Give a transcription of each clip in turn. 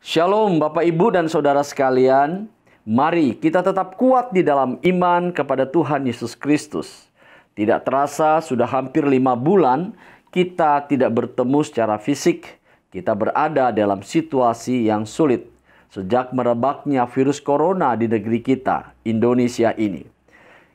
Shalom Bapak Ibu dan Saudara sekalian. Mari kita tetap kuat di dalam iman kepada Tuhan Yesus Kristus. Tidak terasa sudah hampir 5 bulan kita tidak bertemu secara fisik. Kita berada dalam situasi yang sulit sejak merebaknya virus corona di negeri kita, Indonesia ini.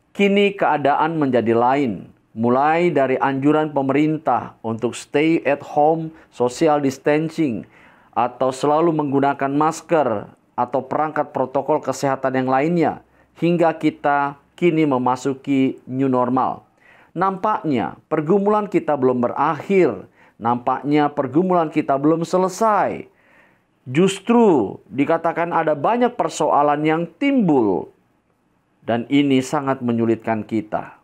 Kini keadaan menjadi lain. Mulai dari anjuran pemerintah untuk stay at home, social distancing, atau selalu menggunakan masker atau perangkat protokol kesehatan yang lainnya, hingga kita kini memasuki new normal. Nampaknya pergumulan kita belum berakhir, nampaknya pergumulan kita belum selesai. Justru dikatakan ada banyak persoalan yang timbul, dan ini sangat menyulitkan kita.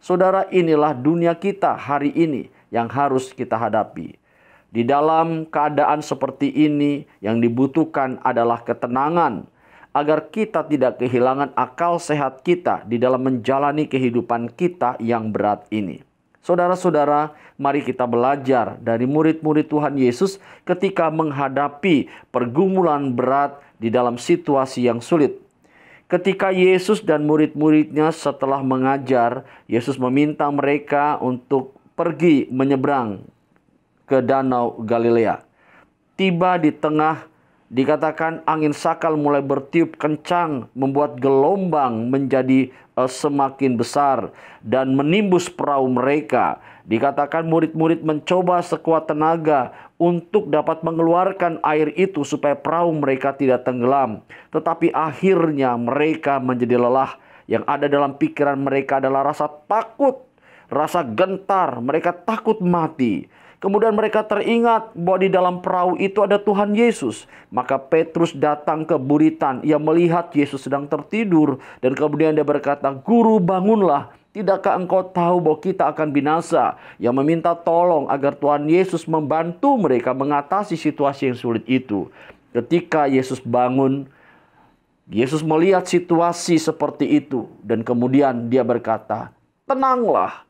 Saudara, inilah dunia kita hari ini yang harus kita hadapi. Di dalam keadaan seperti ini, yang dibutuhkan adalah ketenangan, agar kita tidak kehilangan akal sehat kita di dalam menjalani kehidupan kita yang berat ini. Saudara-saudara, mari kita belajar dari murid-murid Tuhan Yesus ketika menghadapi pergumulan berat di dalam situasi yang sulit. Ketika Yesus dan murid-muridnya setelah mengajar, Yesus meminta mereka untuk pergi menyeberang ke Danau Galilea. Tiba di tengah, dikatakan angin sakal mulai bertiup kencang, membuat gelombang menjadi semakin besar dan menimbus perahu mereka. Dikatakan murid-murid mencoba sekuat tenaga untuk dapat mengeluarkan air itu supaya perahu mereka tidak tenggelam. Tetapi akhirnya mereka menjadi lelah. Yang ada dalam pikiran mereka adalah rasa takut, rasa gentar, mereka takut mati. Kemudian mereka teringat bahwa di dalam perahu itu ada Tuhan Yesus. Maka Petrus datang ke buritan. Ia melihat Yesus sedang tertidur. Dan kemudian dia berkata, "Guru, bangunlah. Tidakkah engkau tahu bahwa kita akan binasa?" Ia meminta tolong agar Tuhan Yesus membantu mereka mengatasi situasi yang sulit itu. Ketika Yesus bangun, Yesus melihat situasi seperti itu. Dan kemudian dia berkata, "Tenanglah."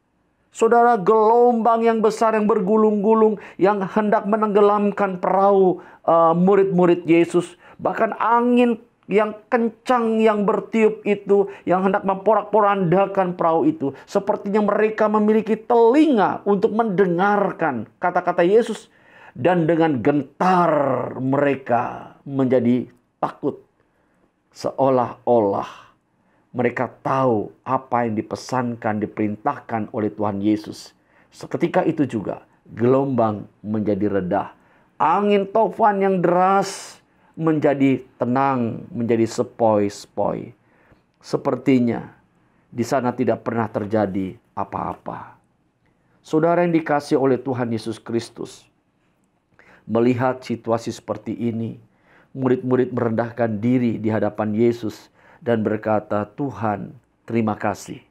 Saudara, gelombang yang besar yang bergulung-gulung yang hendak menenggelamkan perahu murid-murid Yesus. Bahkan angin yang kencang yang bertiup itu yang hendak memporak-porandakan perahu itu. Sepertinya mereka memiliki telinga untuk mendengarkan kata-kata Yesus. Dan dengan gentar mereka menjadi takut. Seolah-olah mereka tahu apa yang dipesankan, diperintahkan oleh Tuhan Yesus. Seketika itu juga gelombang menjadi reda. Angin tofan yang deras menjadi tenang, menjadi sepoi-sepoi. Sepertinya di sana tidak pernah terjadi apa-apa. Saudara yang dikasihi oleh Tuhan Yesus Kristus, melihat situasi seperti ini, murid-murid merendahkan diri di hadapan Yesus dan berkata, "Tuhan, terima kasih."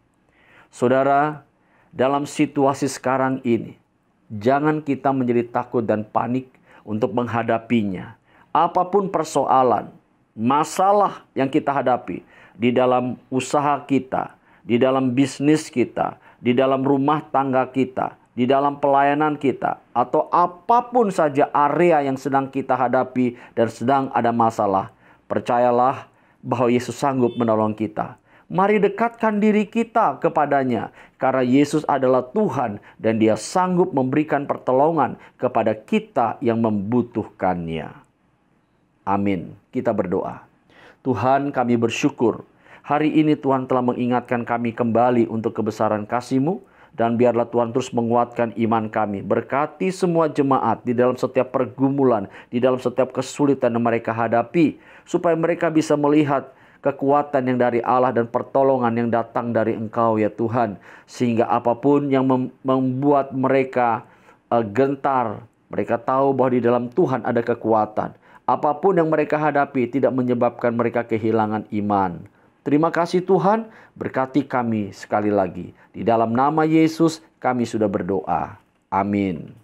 Saudara, dalam situasi sekarang ini, jangan kita menjadi takut dan panik untuk menghadapinya. Apapun persoalan, masalah yang kita hadapi di dalam usaha kita, di dalam bisnis kita, di dalam rumah tangga kita, di dalam pelayanan kita, atau apapun saja area yang sedang kita hadapi dan sedang ada masalah, percayalah bahwa Yesus sanggup menolong kita. Mari dekatkan diri kita kepadanya, karena Yesus adalah Tuhan dan Dia sanggup memberikan pertolongan kepada kita yang membutuhkannya. Amin. Kita berdoa. Tuhan, kami bersyukur hari ini Tuhan telah mengingatkan kami kembali untuk kebesaran kasih-Mu. Dan biarlah Tuhan terus menguatkan iman kami. Berkati semua jemaat di dalam setiap pergumulan, di dalam setiap kesulitan yang mereka hadapi. Supaya mereka bisa melihat kekuatan yang dari Allah dan pertolongan yang datang dari Engkau ya Tuhan. Sehingga apapun yang membuat mereka gentar, mereka tahu bahwa di dalam Tuhan ada kekuatan. Apapun yang mereka hadapi tidak menyebabkan mereka kehilangan iman. Terima kasih Tuhan, berkati kami sekali lagi. Di dalam nama Yesus kami sudah berdoa. Amin.